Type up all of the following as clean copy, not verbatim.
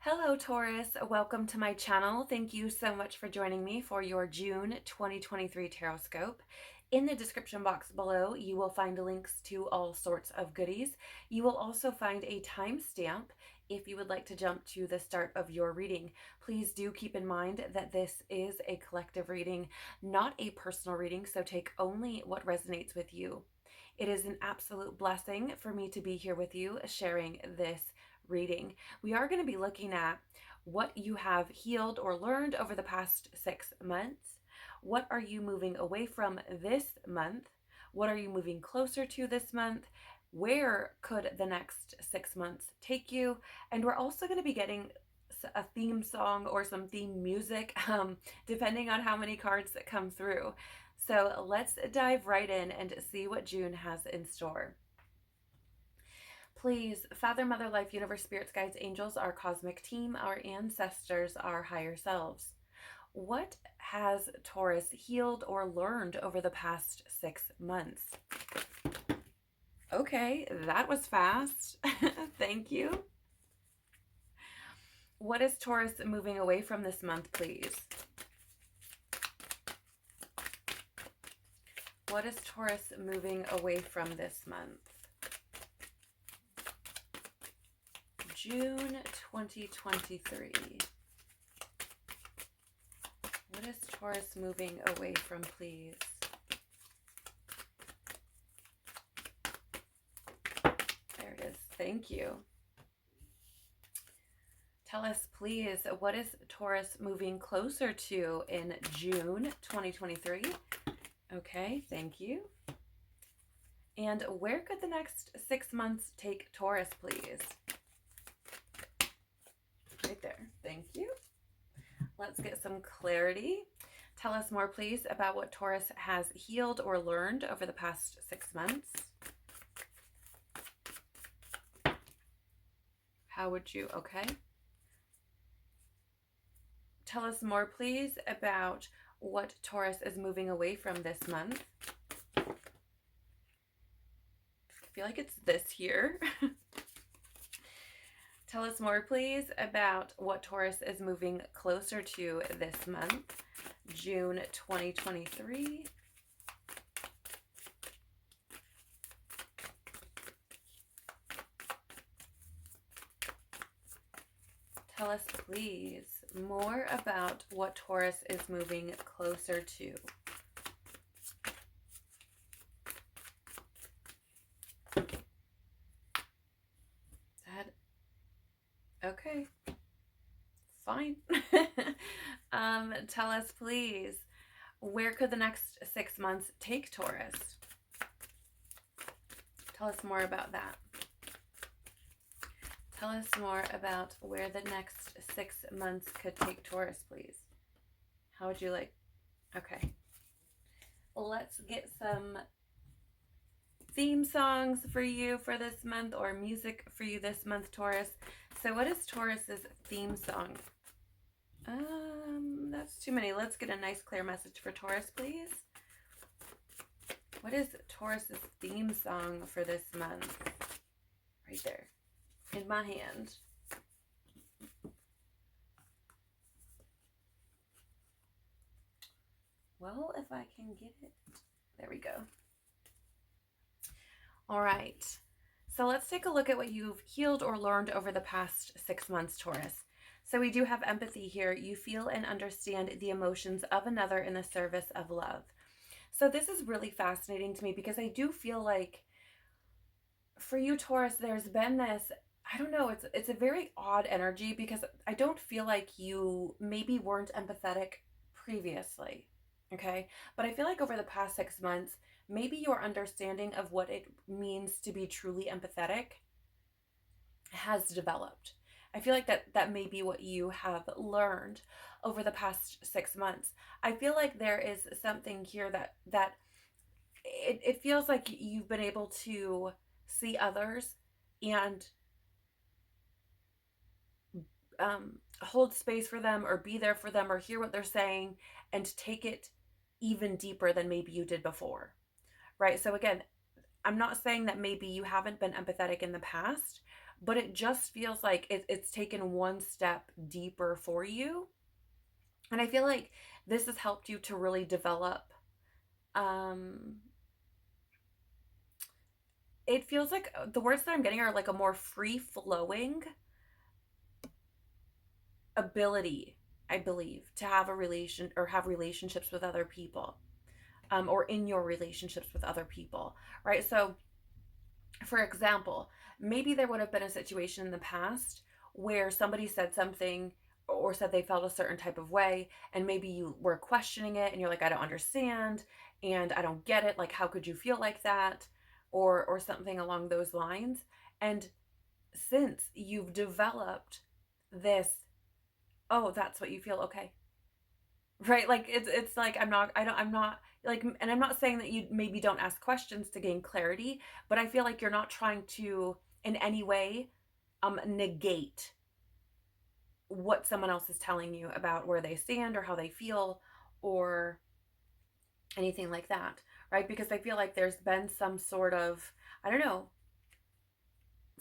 Hello, Taurus. Welcome to my channel. Thank you so much for joining me for your June 2023 Tarotscope. In the description box below, you will find links to all sorts of goodies. You will also find a timestamp if you would like to jump to the start of your reading. Please do keep in mind that this is a collective reading, not a personal reading, so take only what resonates with you. It is an absolute blessing for me to be here with you sharing this reading. We are going to be looking at what you have healed or learned over the past 6 months. What are you moving away from this month? What are you moving closer to this month? Where could the next 6 months take you? And we're also going to be getting a theme song or some theme music, depending on how many cards that come through. So let's dive right in and see what June has in store. Please, Father, Mother, Life, Universe, Spirits, Guides, Angels, our cosmic team, our ancestors, our higher selves. What has Taurus healed or learned over the past 6 months? Okay, that was fast. Thank you. What is Taurus moving away from this month, please? What is Taurus moving away from this month? June 2023. What is Taurus moving away from, please? There it is. Thank you. Tell us, please, what is Taurus moving closer to in June 2023? Okay, thank you. And where could the next 6 months take Taurus, please? Right there. Thank you. Let's get some clarity. Tell us more, please, about what Taurus has healed or learned over the past 6 months. How would you? Okay. Tell us more, please, about what Taurus is moving away from this month. I feel like it's this here. Tell us more, please, about what Taurus is moving closer to this month, June 2023. Tell us, please, more about what Taurus is moving closer to. Okay, fine. Tell us, please, where could the next 6 months take Taurus? Tell us more about that. Tell us more about where the next 6 months could take Taurus, please. How would you like? Okay. Let's get some theme songs for you for this month, or music for you this month, Taurus. So what is Taurus's theme song? That's too many. Let's get a nice clear message for Taurus, please. What is Taurus's theme song for this month? Right there in my hand. Well, if I can get it. There we go. All right. So let's take a look at what you've healed or learned over the past 6 months, Taurus. So we do have empathy here. You feel and understand the emotions of another in the service of love. So this is really fascinating to me because I do feel like for you, Taurus, there's been this, I don't know, it's a very odd energy because I don't feel like you maybe weren't empathetic previously, okay? But I feel like over the past 6 months, maybe your understanding of what it means to be truly empathetic has developed. I feel like that may be what you have learned over the past 6 months. I feel like there is something here that it feels like you've been able to see others and hold space for them, or be there for them, or hear what they're saying and take it even deeper than maybe you did before, right? So again, I'm not saying that maybe you haven't been empathetic in the past, but it just feels like it's taken one step deeper for you. And I feel like this has helped you to really develop, um, it feels like the words that I'm getting are like a more free flowing ability, I believe, to have a relation or have relationships with other people, or in your relationships with other people, right? So, for example, maybe there would have been a situation in the past where somebody said something or said they felt a certain type of way, and maybe you were questioning it and you're like, I don't understand and I don't get it. Like, how could you feel like that? Or something along those lines. And since you've developed this, oh, that's what you feel, okay. Right? Like it's like I'm not like, and I'm not saying that you maybe don't ask questions to gain clarity, but I feel like you're not trying to in any way negate what someone else is telling you about where they stand or how they feel or anything like that, right? Because I feel like there's been some sort of, I don't know,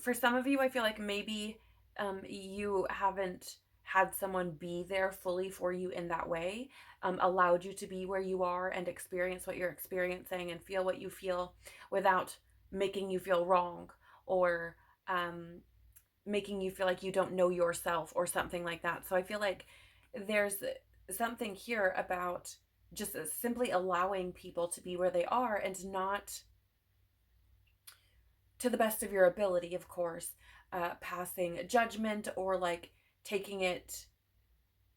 for some of you, I feel like maybe you haven't had someone be there fully for you in that way, allowed you to be where you are and experience what you're experiencing and feel what you feel without making you feel wrong or um, making you feel like you don't know yourself or something like that. So I feel like there's something here about just simply allowing people to be where they are and not, to the best of your ability, of course, passing judgment or like taking it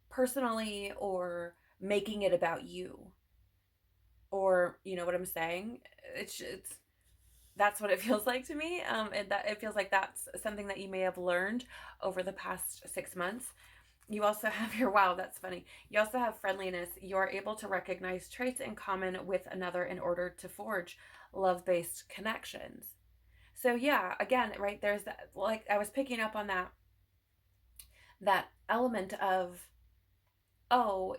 personally or making it about you. Or, you know what I'm saying? It's that's what it feels like to me. And that it feels like that's something that you may have learned over the past 6 months. You also have your, wow, that's funny. You also have friendliness. You're able to recognize traits in common with another in order to forge love based connections. So yeah, again, right, there's that, like I was picking up on that element of, oh,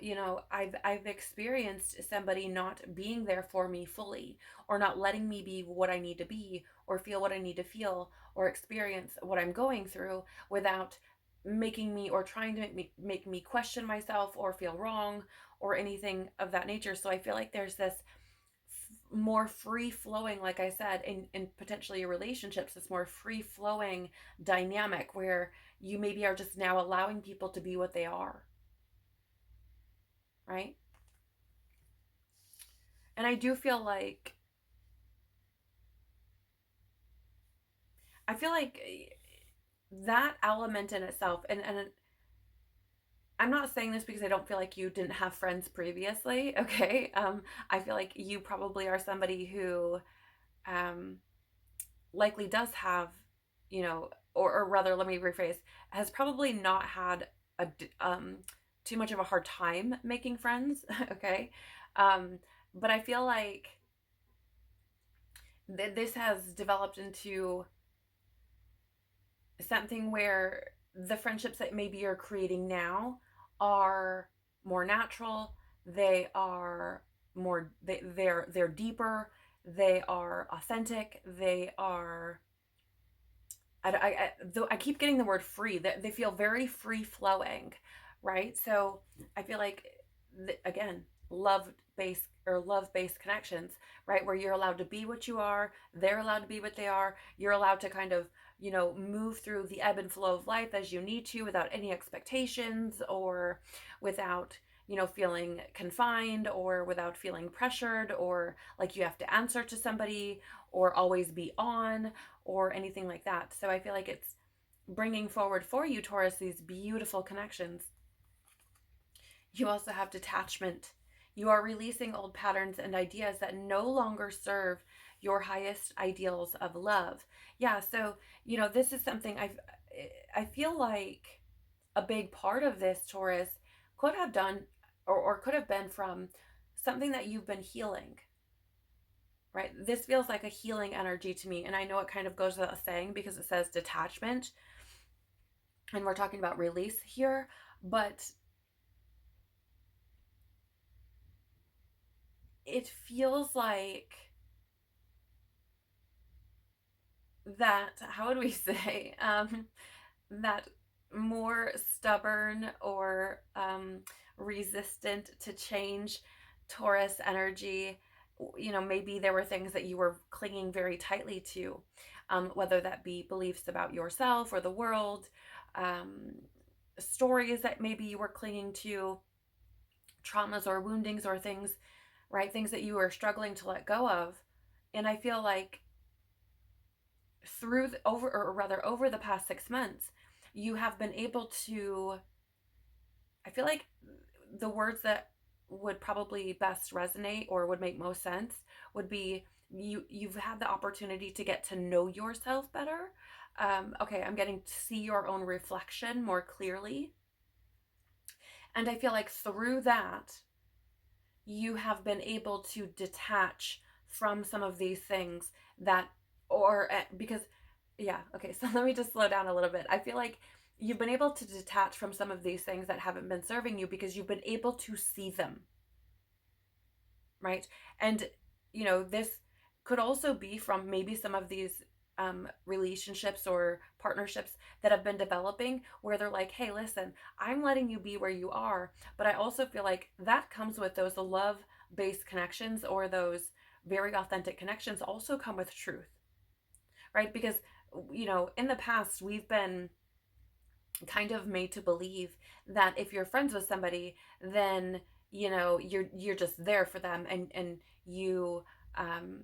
I've experienced somebody not being there for me fully or not letting me be what I need to be or feel what I need to feel or experience what I'm going through without making me or trying to make me question myself or feel wrong or anything of that nature. So I feel like there's this more free flowing, like I said, in potentially your relationships, this more free flowing dynamic where you maybe are just now allowing people to be what they are, right? And I do feel like, I feel like that element in itself, and I'm not saying this because I don't feel like you didn't have friends previously, okay? I feel like you probably are somebody who um, likely does have, or rather, let me rephrase, has probably not had a too much of a hard time making friends, okay? Um, but I feel like this has developed into something where the friendships that maybe you're creating now are more natural. They are more, they're deeper. They are authentic. They are, though I keep getting the word free. They feel very free flowing, right? So I feel like, again, love based connections, right? Where you're allowed to be what you are, they're allowed to be what they are. You're allowed to kind of, move through the ebb and flow of life as you need to without any expectations or without, feeling confined or without feeling pressured or like you have to answer to somebody or always be on or anything like that. So I feel like it's bringing forward for you, Taurus, these beautiful connections. You also have detachment. You are releasing old patterns and ideas that no longer serve your highest ideals of love. Yeah, so, this is something I feel like a big part of this, Taurus, could have done or could have been from something that you've been healing, right? This feels like a healing energy to me. And I know it kind of goes without saying because it says detachment and we're talking about release here, but it feels like that, how would we say, that more stubborn or resistant to change Taurus energy. Maybe there were things that you were clinging very tightly to, whether that be beliefs about yourself or the world, um, stories that maybe you were clinging to, traumas or woundings or things, right? Things that you were struggling to let go of. And I feel like over the past 6 months, you have been able to, I feel like the words that would probably best resonate or would make most sense would be you've had the opportunity to get to know yourself better. Okay, I'm getting to see your own reflection more clearly. And I feel like through that, you have been able to detach from some of these things that, or because, yeah, okay, so let me just slow down a little bit. I feel like you've been able to detach from some of these things that haven't been serving you because you've been able to see them, right? And, this could also be from maybe some of these relationships or partnerships that have been developing where they're like, hey, listen, I'm letting you be where you are. But I also feel like that comes with those love based connections, or those very authentic connections also come with truth, right? Because, in the past, we've been kind of made to believe that if you're friends with somebody, then you're just there for them, and you um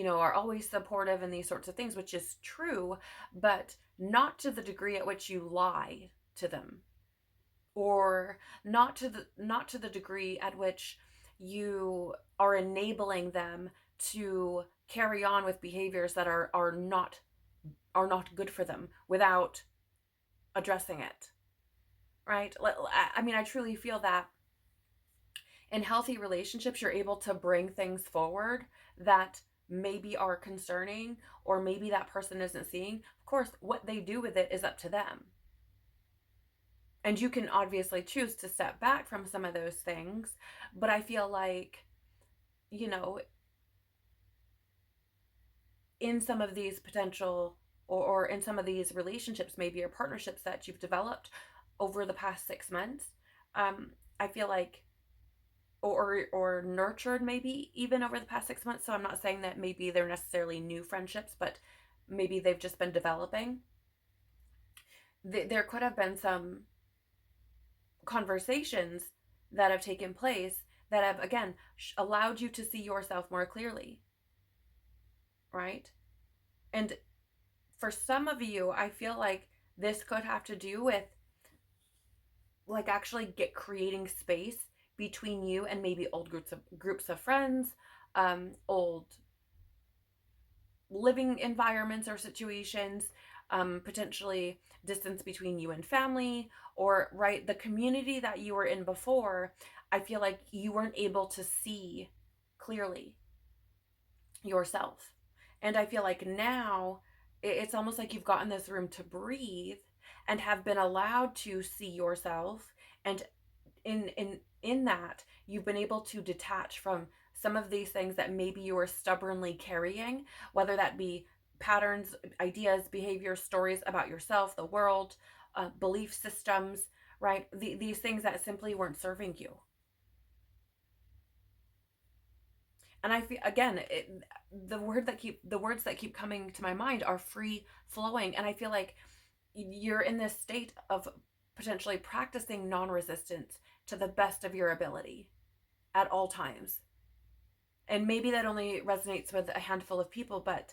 are always supportive and these sorts of things, which is true, but not to the degree at which you lie to them, or not to the degree at which you are enabling them to carry on with behaviors that are not good for them without addressing it, right? I mean, I truly feel that in healthy relationships, you're able to bring things forward that maybe are concerning, or maybe that person isn't seeing. Of course, what they do with it is up to them. And you can obviously choose to step back from some of those things. But I feel like, you know, in some of these potential, or in some of these relationships, maybe, or partnerships that you've developed over the past 6 months, I feel like, or nurtured maybe even over the past 6 months. So I'm not saying that maybe they're necessarily new friendships, but maybe they've just been developing. There could have been some conversations that have taken place that have, again, allowed you to see yourself more clearly, right? And for some of you, I feel like this could have to do with, like, actually creating space between you and maybe old groups of friends, old living environments or situations, potentially distance between you and family, or, right, the community that you were in before. I feel like you weren't able to see clearly yourself. And I feel like now it's almost like you've gotten this room to breathe and have been allowed to see yourself. And in that, you've been able to detach from some of these things that maybe you are stubbornly carrying, whether that be patterns, ideas, behaviors, stories about yourself, the world, belief systems, right? These things that simply weren't serving you. And I feel, again, the words that keep coming to my mind are free flowing. And I feel like you're in this state of potentially practicing non-resistance to the best of your ability at all times. And maybe that only resonates with a handful of people, but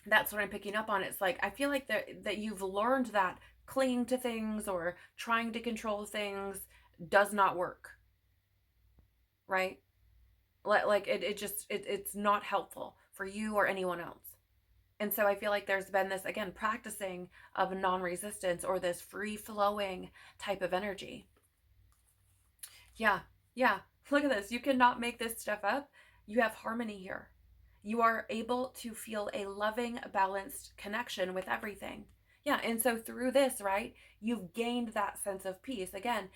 that's what I'm picking up on. It's like, I feel like that you've learned that clinging to things or trying to control things does not work, right? Like it's not helpful for you or anyone else. And so I feel like there's been this, again, practicing of non-resistance, or this free flowing type of energy. Yeah, yeah. Look at this. You cannot make this stuff up. You have harmony here. You are able to feel a loving, balanced connection with everything. Yeah, and so through this, right, you've gained that sense of peace. Again,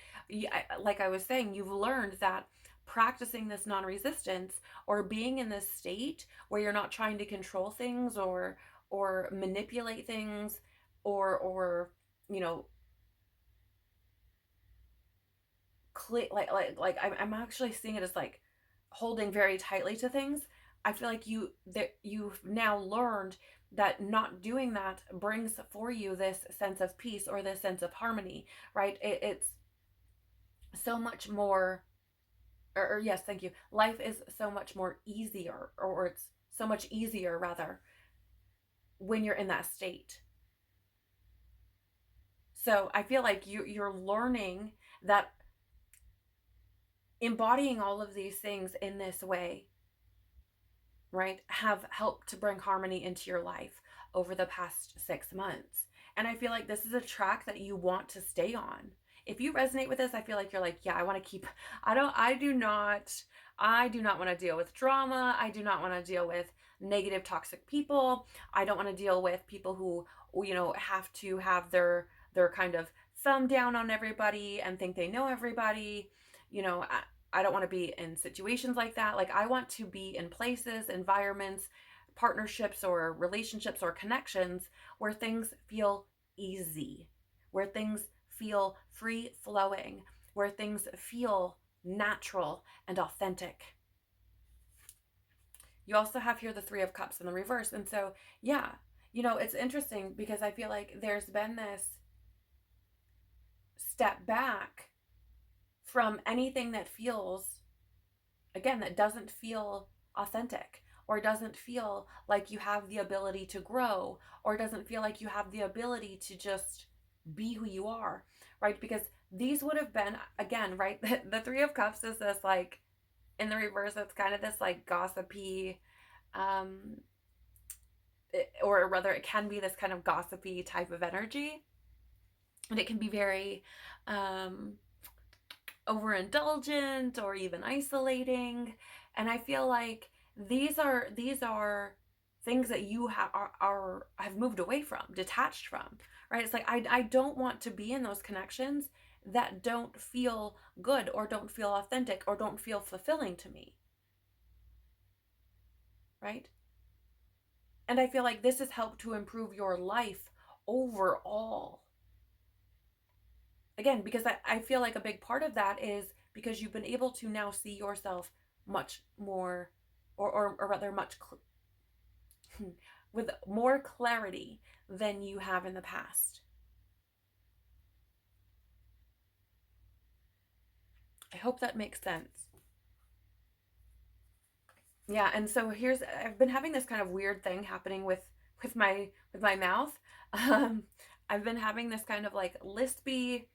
like I was saying, you've learned that practicing this non-resistance, or being in this state where you're not trying to control things or manipulate things, or you know, I'm actually seeing it as like holding very tightly to things. I feel like you've now learned that not doing that brings for you this sense of peace or this sense of harmony, right? It's so much more, or yes, thank you. Life is so much more easier, or it's so much easier rather, when you're in that state. So I feel like you're learning that embodying all of these things in this way, right, have helped to bring harmony into your life over the past 6 months. And I feel like this is a track that you want to stay on. If you resonate with this, I feel like you're like, yeah, I want to keep, I do not want to deal with drama. I do not want to deal with negative, toxic people. I don't want to deal with people who, have to have their kind of thumb down on everybody and think they know everybody. I don't want to be in situations like that. Like, I want to be in places, environments, partnerships, or relationships or connections where things feel easy, where things feel free flowing, where things feel natural and authentic. You also have here the Three of Cups in the reverse. And so, yeah, it's interesting because I feel like there's been this step back from anything that feels, again, that doesn't feel authentic, or doesn't feel like you have the ability to grow, or doesn't feel like you have the ability to just be who you are, right? Because these would have been, again, right, the Three of Cups is this, like, in the reverse, it's kind of this like gossipy, or rather it can be this kind of gossipy type of energy, and it can be very overindulgent or even isolating. And I feel like these are things that you have moved away from, detached from, right? It's like, I don't want to be in those connections that don't feel good, or don't feel authentic, or don't feel fulfilling to me, right? And I feel like this has helped to improve your life overall. Again, because I feel like a big part of that is because you've been able to now see yourself much more, or rather much with more clarity than you have in the past. I hope that makes sense. Yeah, and so I've been having this kind of weird thing happening with my mouth. Um, I've been having this kind of like lispy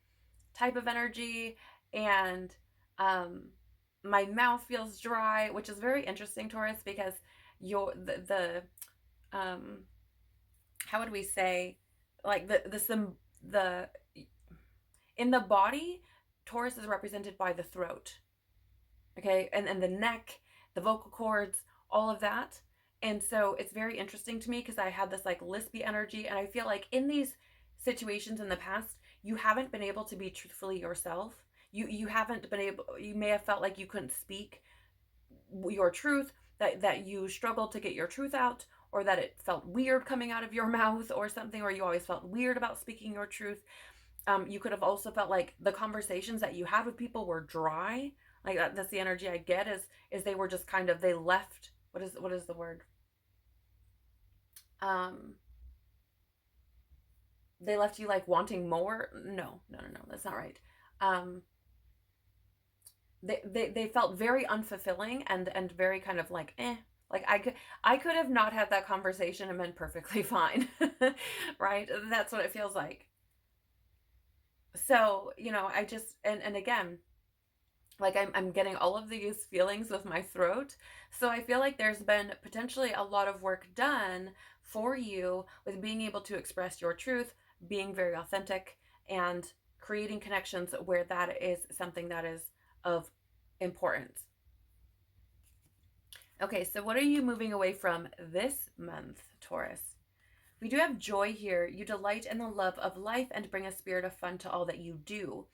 type of energy, and um, my mouth feels dry, which is very interesting, Taurus, because the how would we say, like, the in the body, Taurus is represented by the throat, okay, and the neck, the vocal cords, all of that. And so it's very interesting to me because I had this like lispy energy, and I feel like in these situations in the past, you haven't been able to be truthfully yourself. You haven't been able, you may have felt like you couldn't speak your truth, that you struggled to get your truth out, or that it felt weird coming out of your mouth or something, or you always felt weird about speaking your truth. You could have also felt like the conversations that you had with people were dry. Like that's the energy I get, is they were just kind of, they left, what is the word? Um, they left you like wanting more. No, that's not right. Um, they felt very unfulfilling, and very kind of like, like I could have not had that conversation and been perfectly fine. Right? That's what it feels like. So, I just, and again, like I'm getting all of these feelings with my throat. So I feel like there's been potentially a lot of work done for you with being able to express your truth, being very authentic, and creating connections where that is something that is of importance. Okay, so what are you moving away from this month, Taurus? We do have joy here. You delight in the love of life and bring a spirit of fun to all that you do.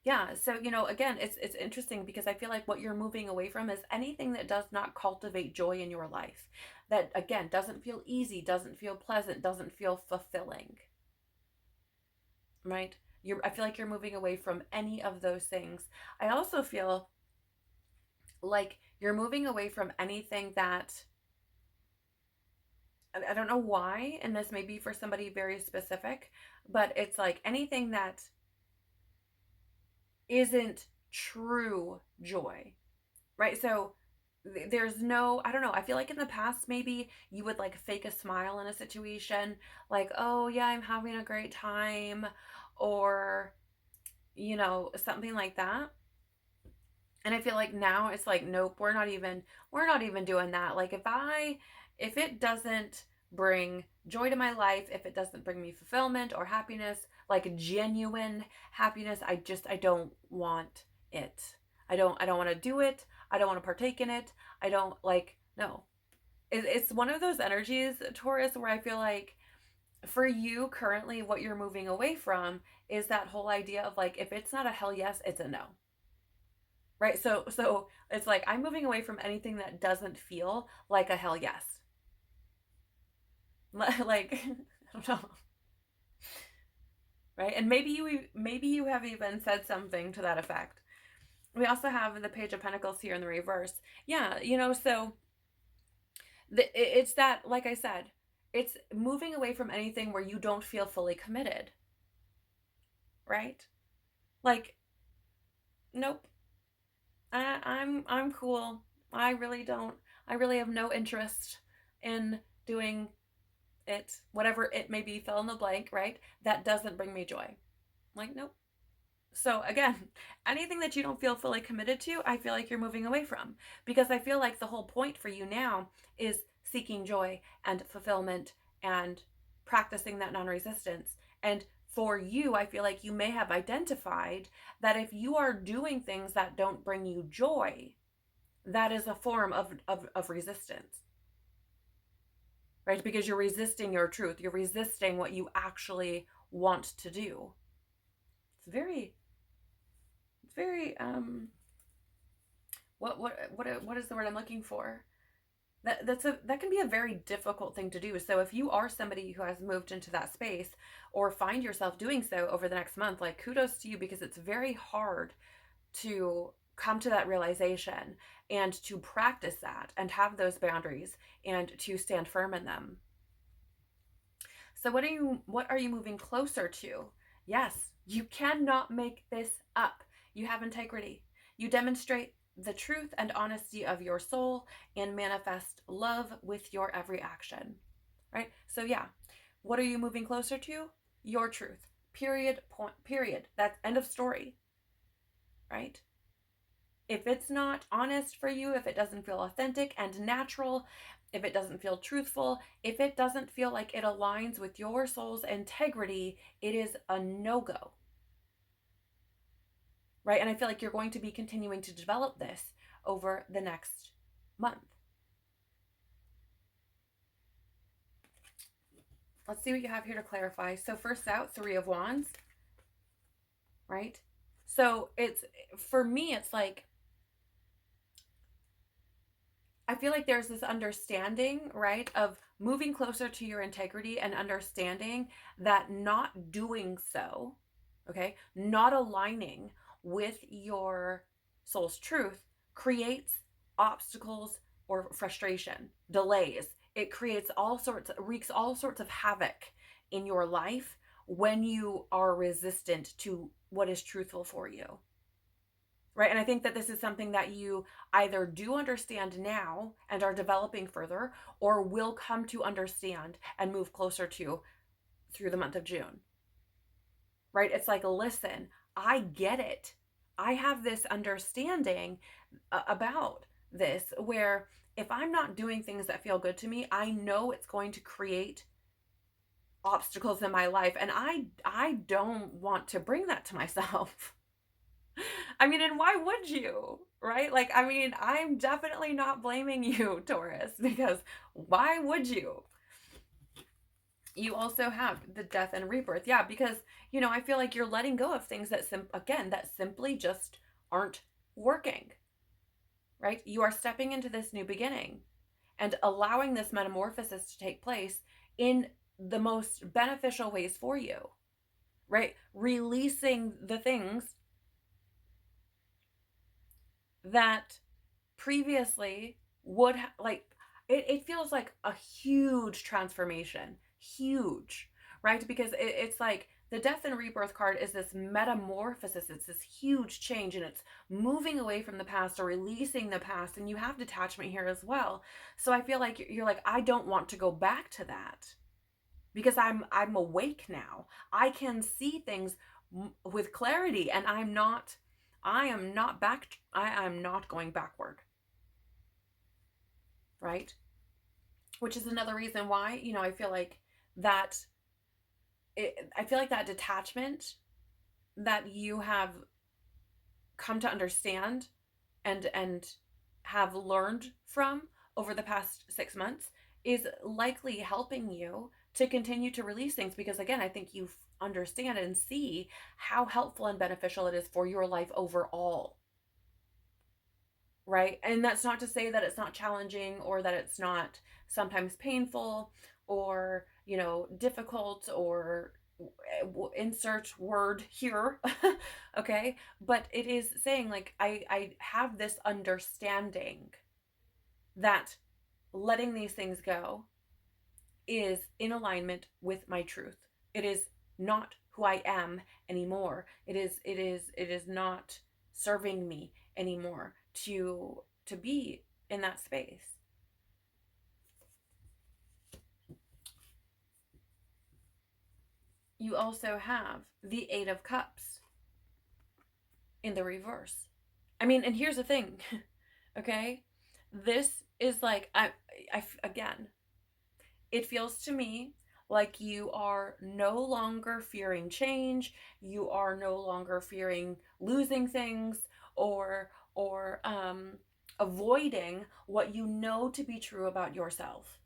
Yeah, so again, it's interesting because I feel like what you're moving away from is anything that does not cultivate joy in your life. That again doesn't feel easy, doesn't feel pleasant, doesn't feel fulfilling, right? I feel like you're moving away from any of those things. I also feel like you're moving away from anything that I don't know why, and this may be for somebody very specific, but it's like anything that isn't true joy, right? So there's no, I don't know, I feel like in the past maybe you would like fake a smile in a situation, like, oh yeah, I'm having a great time, or something like that. And I feel like now it's like, nope, we're not even doing that. Like if it doesn't bring joy to my life, if it doesn't bring me fulfillment or happiness, like genuine happiness, I don't want it. I don't want to do it. I don't want to partake in it. I don't like, no. It's one of those energies, Taurus, where I feel like for you currently what you're moving away from is that whole idea of like, if it's not a hell yes, it's a no. Right? So it's like I'm moving away from anything that doesn't feel like a hell yes. Like I don't know. Right? And maybe you have even said something to that effect. We also have the Page of Pentacles here in the reverse. Yeah, so it's that, like I said, it's moving away from anything where you don't feel fully committed, right? Like, nope, I'm cool. I really don't. I really have no interest in doing it, whatever it may be, fill in the blank, right? That doesn't bring me joy. Like, nope. So again, anything that you don't feel fully committed to, I feel like you're moving away from, because I feel like the whole point for you now is seeking joy and fulfillment and practicing that non-resistance. And for you, I feel like you may have identified that if you are doing things that don't bring you joy, that is a form of resistance, right? Because you're resisting your truth. You're resisting what you actually want to do. It's very what is the word I'm looking for? That can be a very difficult thing to do. So if you are somebody who has moved into that space or find yourself doing so over the next month, like kudos to you, because it's very hard to come to that realization and to practice that and have those boundaries and to stand firm in them. So what are you moving closer to? Yes, you cannot make this up. You have integrity. You demonstrate the truth and honesty of your soul and manifest love with your every action. Right? So yeah, what are you moving closer to? Your truth. Period. Point. Period. That's end of story. Right? If it's not honest for you, if it doesn't feel authentic and natural, if it doesn't feel truthful, if it doesn't feel like it aligns with your soul's integrity, it is a no-go. Right? And I feel like you're going to be continuing to develop this over the next month. Let's see what you have here to clarify. So first out, Three of Wands, right? So for me, it's like, I feel like there's this understanding, right, of moving closer to your integrity and understanding that not doing so, okay, not aligning with your soul's truth creates obstacles or frustration, delays. It wreaks all sorts of havoc in your life when you are resistant to what is truthful for you. Right. And I think that this is something that you either do understand now and are developing further, or will come to understand and move closer to through the month of June. Right. It's like, listen, I get it. I have this understanding about this where if I'm not doing things that feel good to me, I know it's going to create obstacles in my life. And I don't want to bring that to myself. I mean, and why would you? Right? Like, I mean, I'm definitely not blaming you, Taurus, because why would you? You also have the death and rebirth. Yeah, because, I feel like you're letting go of things that, that simply just aren't working, right? You are stepping into this new beginning and allowing this metamorphosis to take place in the most beneficial ways for you, right? Releasing the things that previously like it feels like a huge transformation, huge, right? Because it's like the death and rebirth card is this metamorphosis, it's this huge change, and it's moving away from the past or releasing the past, and you have detachment here as well. So I feel like you're like, I don't want to go back to that because I'm awake now. I can see things with clarity, and I am not going backward, right? Which is another reason why, I feel like that I feel like that detachment that you have come to understand and have learned from over the past 6 months is likely helping you to continue to release things, because again, I think you understand and see how helpful and beneficial it is for your life overall, right? And that's not to say that it's not challenging or that it's not sometimes painful or, difficult, or insert word here. Okay, but it is saying like I have this understanding that letting these things go is in alignment with my truth. It is not who I am anymore. It is not serving me anymore to be in that space. You also have the 8 of Cups in the reverse. I mean, and here's the thing. Okay? This is like again, it feels to me like you are no longer fearing change, you are no longer fearing losing things, or avoiding what you know to be true about yourself.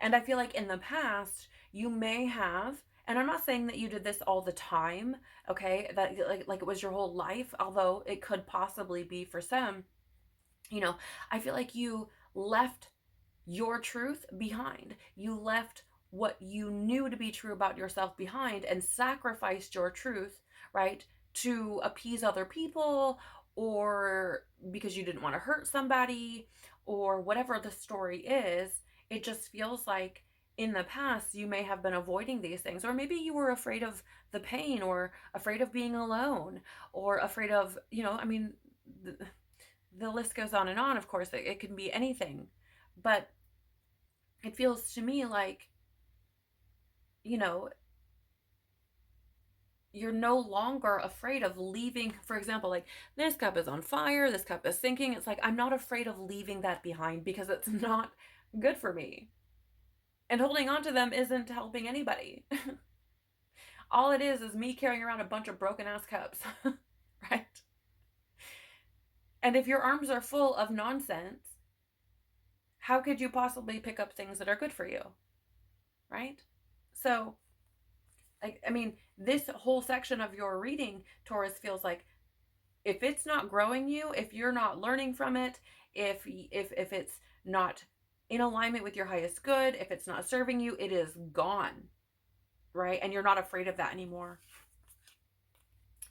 And I feel like in the past you may have, and I'm not saying that you did this all the time, okay, that like it was your whole life, although it could possibly be for some. I feel like you left your truth behind. You left what you knew to be true about yourself behind and sacrificed your truth, right, to appease other people, or because you didn't want to hurt somebody, or whatever the story is. It just feels like in the past you may have been avoiding these things, or maybe you were afraid of the pain, or afraid of being alone, or afraid of, I mean, the list goes on and on. Of course, it can be anything, but it feels to me like, you know, you're no longer afraid of leaving. For example, like, this cup is on fire, this cup is sinking. It's like, I'm not afraid of leaving that behind because it's not good for me. And holding on to them isn't helping anybody. All it is me carrying around a bunch of broken ass cups, right? And if your arms are full of nonsense, how could you possibly pick up things that are good for you, right? So, I mean, this whole section of your reading, Taurus, feels like if it's not growing you, if you're not learning from it, if it's not in alignment with your highest good, if it's not serving you, it is gone, right? And you're not afraid of that anymore.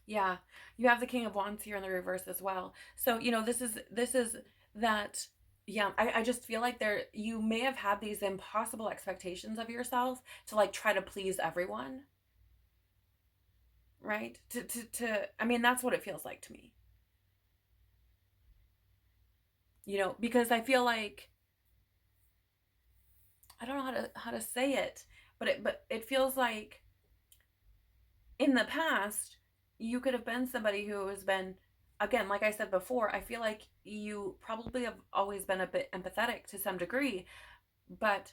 Yeah, you have the King of Wands here in the reverse as well. So, this is that. Yeah, I just feel like you may have had these impossible expectations of yourself to like try to please everyone, right? I mean, that's what it feels like to me. Because I feel like, I don't know how to say it, but it feels like in the past you could have been somebody who has been, again, like I said before, I feel like you probably have always been a bit empathetic to some degree, but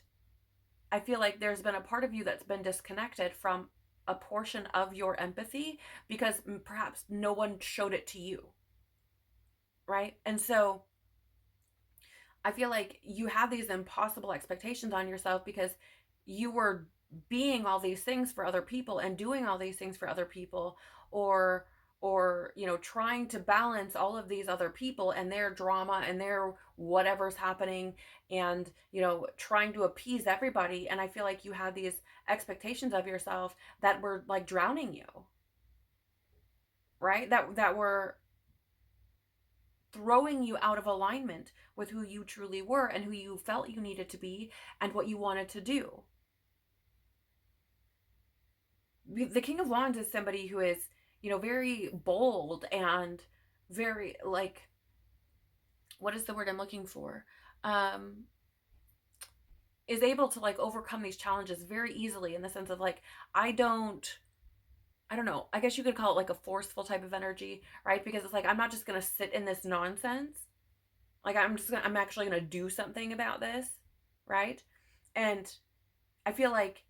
I feel like there's been a part of you that's been disconnected from a portion of your empathy because perhaps no one showed it to you, right? And so I feel like you have these impossible expectations on yourself because you were being all these things for other people and doing all these things for other people, or trying to balance all of these other people and their drama and their whatever's happening, and trying to appease everybody. And I feel like you had these expectations of yourself that were like drowning you, right? That were throwing you out of alignment with who you truly were and who you felt you needed to be and what you wanted to do. The King of Wands is somebody who is, very bold and very, like, what is the word I'm looking for? Is able to like overcome these challenges very easily, in the sense of like, I don't know, I guess you could call it like a forceful type of energy, right? Because it's like, I'm not just going to sit in this nonsense. Like, I'm actually going to do something about this, right? And I feel like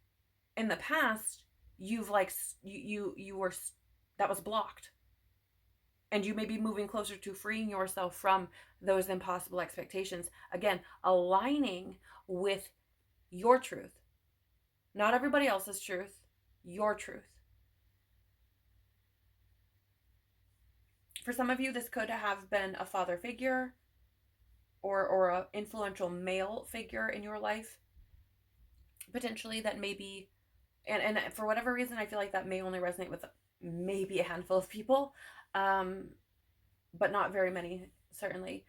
in the past, you've like, you were, that was blocked. And you may be moving closer to freeing yourself from those impossible expectations. Again, aligning with your truth. Not everybody else's truth, your truth. For some of you, this could have been a father figure or an influential male figure in your life, potentially, that may be, and for whatever reason, I feel like that may only resonate with maybe a handful of people, but not very many, certainly.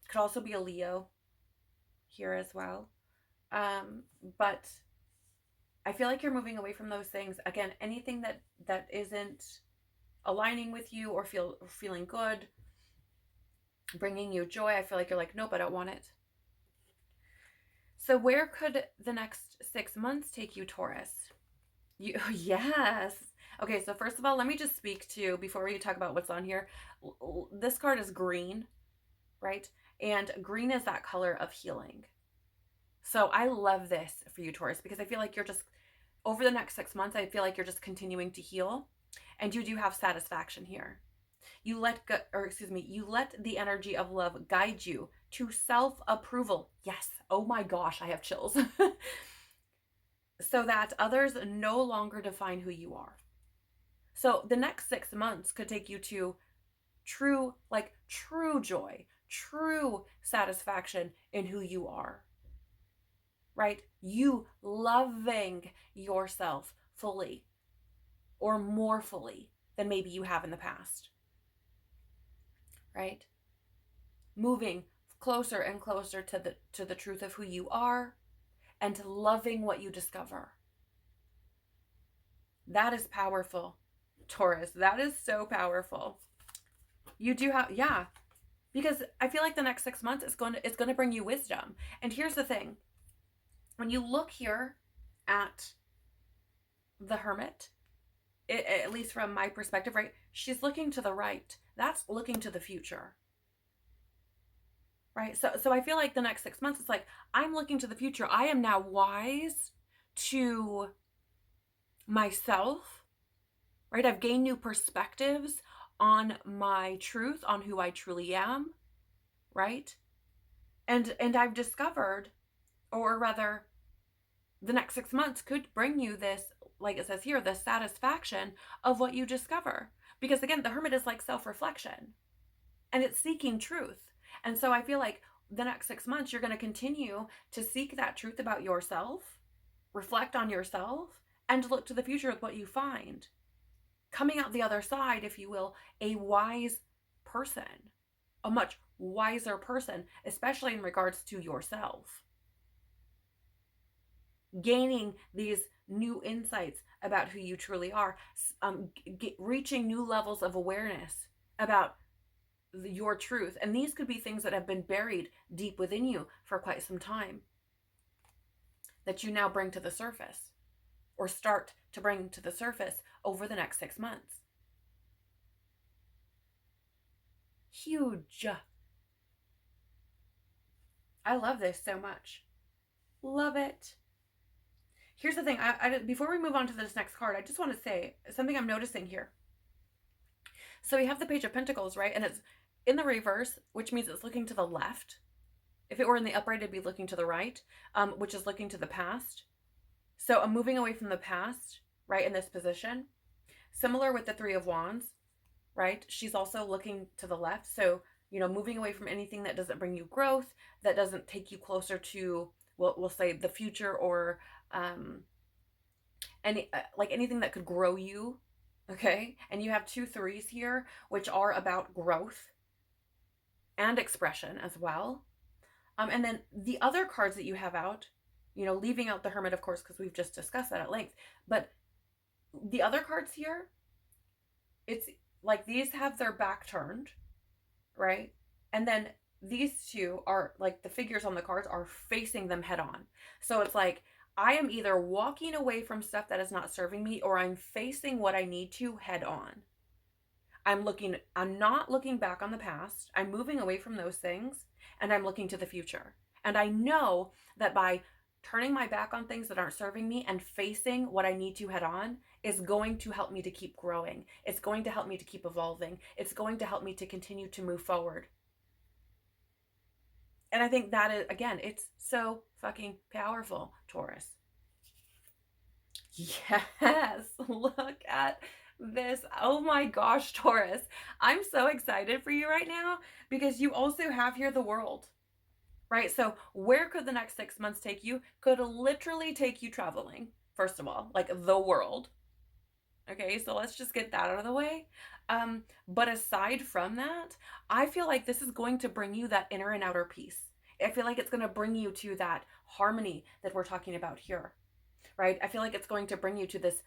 Could also be a Leo here as well. But I feel like you're moving away from those things. Again, anything that isn't aligning with you or feeling good, bringing you joy, I feel like you're like, nope, I don't want it. So where could the next 6 months take you, Taurus? Yes. Okay, so first of all, let me just speak to, before we talk about what's on here, this card is green, right? And green is that color of healing. So I love this for you, Taurus, because I feel like you're just, over the next 6 months, I feel like you're just continuing to heal, and you do have satisfaction here. You let the energy of love guide you to self-approval. Yes. Oh my gosh, I have chills. So that others no longer define who you are. So the next 6 months could take you to true joy, true satisfaction in who you are, right? You loving yourself fully, or more fully than maybe you have in the past, right? Moving closer and closer to the truth of who you are, and loving what you discover. That is powerful, Taurus. That is so powerful. You do have, yeah, because I feel like the next 6 months is going to bring you wisdom. And here's the thing. When you look here at the Hermit, at least from my perspective, right? She's looking to the right. That's looking to the future. Right? So I feel like the next 6 months, it's like, I'm looking to the future. I am now wise to myself, right? I've gained new perspectives on my truth, on who I truly am, right? And I've discovered, or rather, the next 6 months could bring you this, like it says here, the satisfaction of what you discover. Because again, the Hermit is like self-reflection, and it's seeking truth. And so I feel like the next 6 months, you're going to continue to seek that truth about yourself, reflect on yourself, and look to the future with what you find. Coming out the other side, if you will, a wise person, a much wiser person, especially in regards to yourself. Gaining these new insights about who you truly are, reaching new levels of awareness about your truth. And these could be things that have been buried deep within you for quite some time, that you now bring to the surface, or start to bring to the surface over the next 6 months. Huge. I love this so much. Love it. Here's the thing. Before we move on to this next card, I just want to say something I'm noticing here. So we have the Page of Pentacles, right? And it's in the reverse, which means it's looking to the left. If it were in the upright, it'd be looking to the right, which is looking to the past. So I'm moving away from the past, right, in this position. Similar with the Three of Wands, right? She's also looking to the left. So, moving away from anything that doesn't bring you growth, that doesn't take you closer to, we'll say, the future, or like anything that could grow you. Okay. And you have 2 threes here, which are about growth and expression as well. And then the other cards that you have out, leaving out the Hermit, of course, because we've just discussed that at length. But the other cards here, it's like these have their back turned, right? And then these two are like the figures on the cards are facing them head on. So it's like I am either walking away from stuff that is not serving me, or I'm facing what I need to head on. I'm not looking back on the past. I'm moving away from those things, and I'm looking to the future. And I know that by turning my back on things that aren't serving me and facing what I need to head on is going to help me to keep growing. It's going to help me to keep evolving. It's going to help me to continue to move forward. And I think that is, again, it's so fucking powerful, Taurus. Yes, look at this. Oh my gosh, Taurus. I'm so excited for you right now because you also have here the World, right? So where could the next 6 months take you? Could literally take you traveling, first of all, like the world. Okay, so let's just get that out of the way. But aside from that, I feel like this is going to bring you that inner and outer peace. I feel like it's going to bring you to that harmony that we're talking about here. Right? I feel like it's going to bring you to this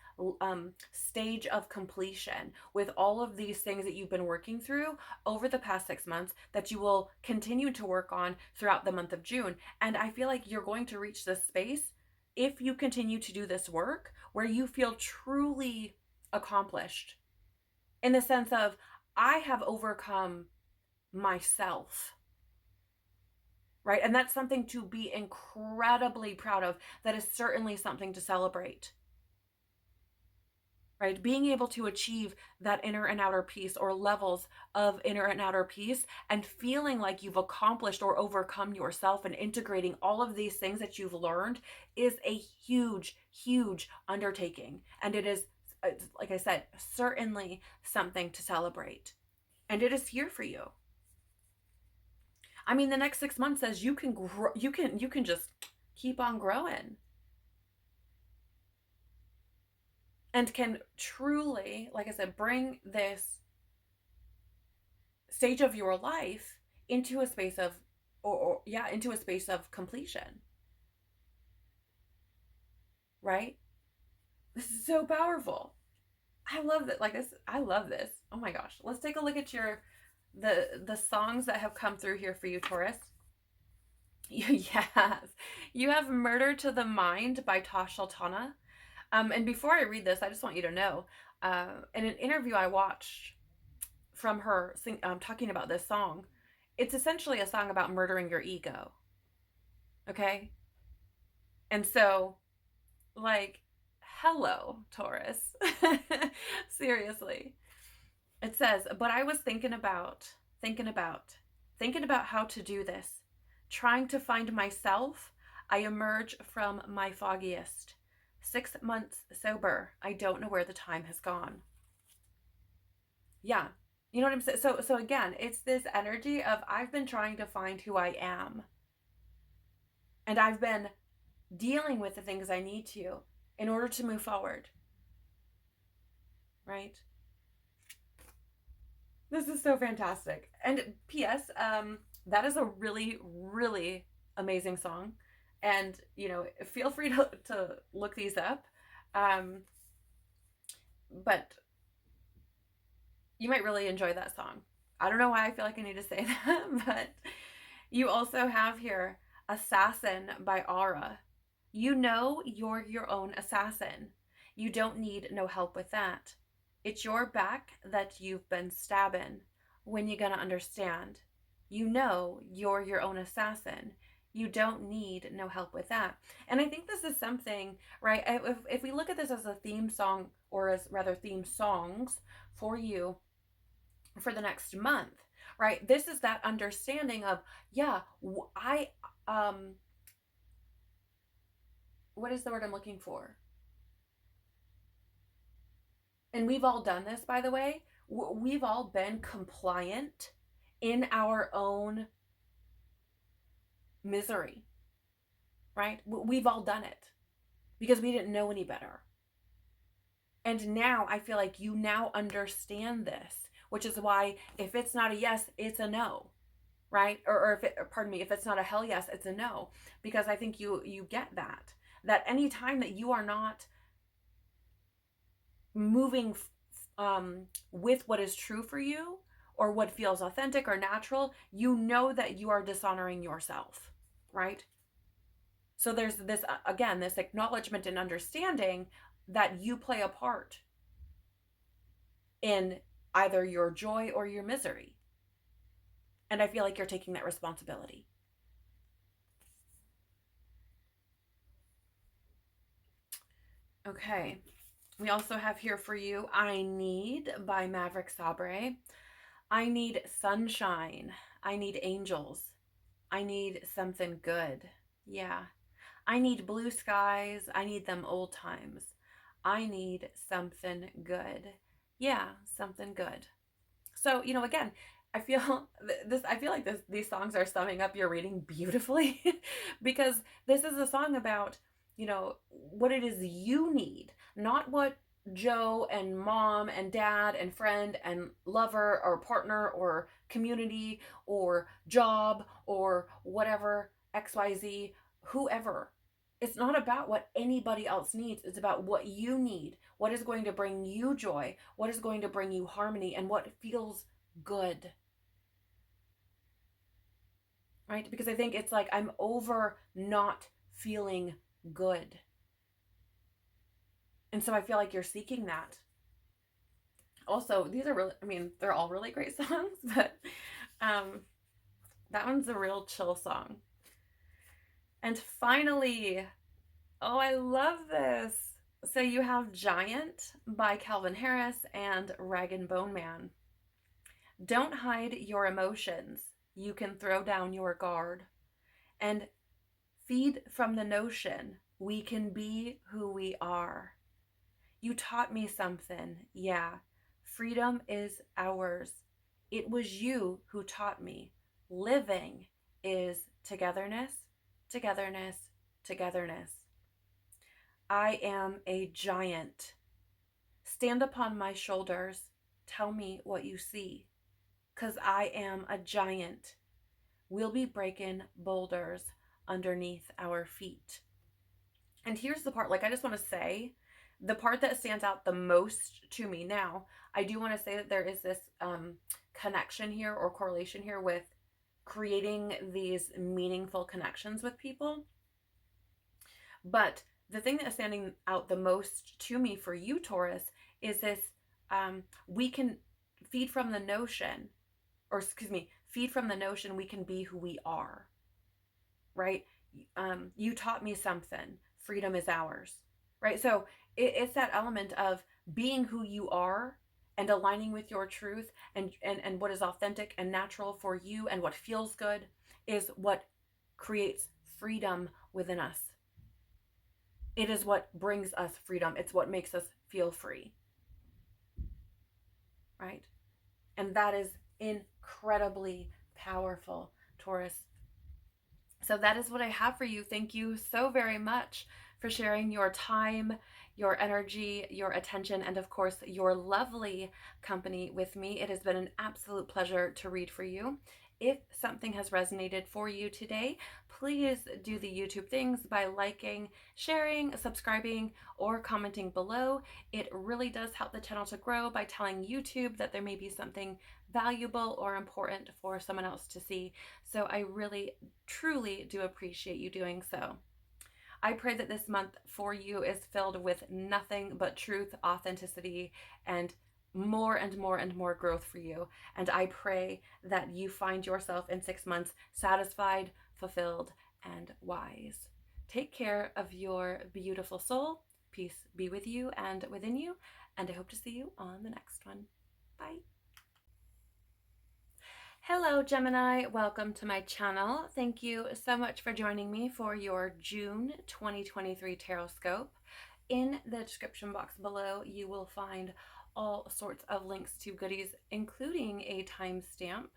stage of completion with all of these things that you've been working through over the past 6 months that you will continue to work on throughout the month of June. And I feel like you're going to reach this space if you continue to do this work where you feel truly accomplished in the sense of, I have overcome myself. Right? And that's something to be incredibly proud of. That is certainly something to celebrate. Right? Being able to achieve that inner and outer peace, or levels of inner and outer peace, and feeling like you've accomplished or overcome yourself, and integrating all of these things that you've learned is a huge, huge undertaking. And it is, like I said, certainly something to celebrate. And it is here for you. I mean, the next 6 months says you can grow, you can just keep on growing. And can truly, like I said, bring this stage of your life into a space of, into a space of completion. Right? This is so powerful. I love that. Like this, I love this. Oh my gosh. Let's take a look at the songs that have come through here for you, Taurus. Yes. You have Murder to the Mind by Tosh Sultana. And before I read this, I just want you to know, in an interview I watched from her talking about this song, it's essentially a song about murdering your ego. Okay? And so, like, hello, Taurus. Seriously. It says, but I was thinking about how to do this. Trying to find myself, I emerge from my foggiest. 6 months sober. I don't know where the time has gone. Yeah. You know what I'm saying? So again, it's this energy of, I've been trying to find who I am. And I've been dealing with the things I need to in order to move forward. Right? This is so fantastic. And P.S., that is a really, really amazing song. And, feel free to look these up. But you might really enjoy that song. I don't know why I feel like I need to say that, but you also have here Assassin by Aura. You know you're your own assassin. You don't need no help with that. It's your back that you've been stabbing. When you gonna understand? You know you're your own assassin. You don't need no help with that. And I think this is something, right? If we look at this as a theme song, or as rather theme songs for you for the next month, right? This is that understanding of, yeah, what is the word I'm looking for? And we've all done this, by the way. We've all been compliant in our own misery, right? We've all done it because we didn't know any better. And now I feel like you now understand this, which is why if it's not a yes, it's a no, right? Or if it, pardon me, if it's not a hell yes, it's a no. Because I think you get that any time that you are not moving with what is true for you or what feels authentic or natural, you know that you are dishonoring yourself, right? So there's this, again, this acknowledgement and understanding that you play a part in either your joy or your misery. And I feel like you're taking that responsibility. Okay. We also have here for you I Need by Maverick Sabre. I need sunshine. I need angels. I need something good. Yeah. I need blue skies. I need them old times. I need something good. Yeah, something good. So, again, I feel like these songs are summing up your reading beautifully because this is a song about, what it is you need, not what Joe and mom and dad and friend and lover or partner or community or job or whatever, XYZ, whoever. It's not about what anybody else needs. It's about what you need, what is going to bring you joy, what is going to bring you harmony, and what feels good. Right? Because I think it's like I'm over not feeling good. And so I feel like you're seeking that. Also, these are really, they're all really great songs, but that one's a real chill song. And finally, oh, I love this. So you have Giant by Calvin Harris and Rag and Bone Man. Don't hide your emotions. You can throw down your guard and feed from the notion we can be who we are. You taught me something, yeah. Freedom is ours. It was you who taught me. Living is togetherness, togetherness, togetherness. I am a giant. Stand upon my shoulders. Tell me what you see. 'Cause I am a giant. We'll be breaking boulders underneath our feet. And here's the part, like, I just want to say, the part that stands out the most to me now, I do want to say that there is this connection here or correlation here with creating these meaningful connections with people. But the thing that is standing out the most to me for you, Taurus, is this we can feed from the notion, or excuse me, feed from the notion we can be who we are, right? You taught me something. Freedom is ours, right? So it's that element of being who you are and aligning with your truth and what is authentic and natural for you and what feels good is what creates freedom within us. It is what brings us freedom. It's what makes us feel free, right? And that is incredibly powerful, Taurus. So that is what I have for you. Thank you so very much for sharing your time, your energy, your attention, and of course, your lovely company with me. It has been an absolute pleasure to read for you. If something has resonated for you today, please do the YouTube things by liking, sharing, subscribing, or commenting below. It really does help the channel to grow by telling YouTube that there may be something valuable or important for someone else to see. So I really, truly do appreciate you doing so. I pray that this month for you is filled with nothing but truth, authenticity, and more and more and more growth for you. And I pray that you find yourself in 6 months satisfied, fulfilled, and wise. Take care of your beautiful soul. Peace be with you and within you. And I hope to see you on the next one. Bye. Hello, Gemini. Welcome to my channel. Thank you so much for joining me for your June 2023 Tarotscope. In the description box below, you will find all sorts of links to goodies, including a timestamp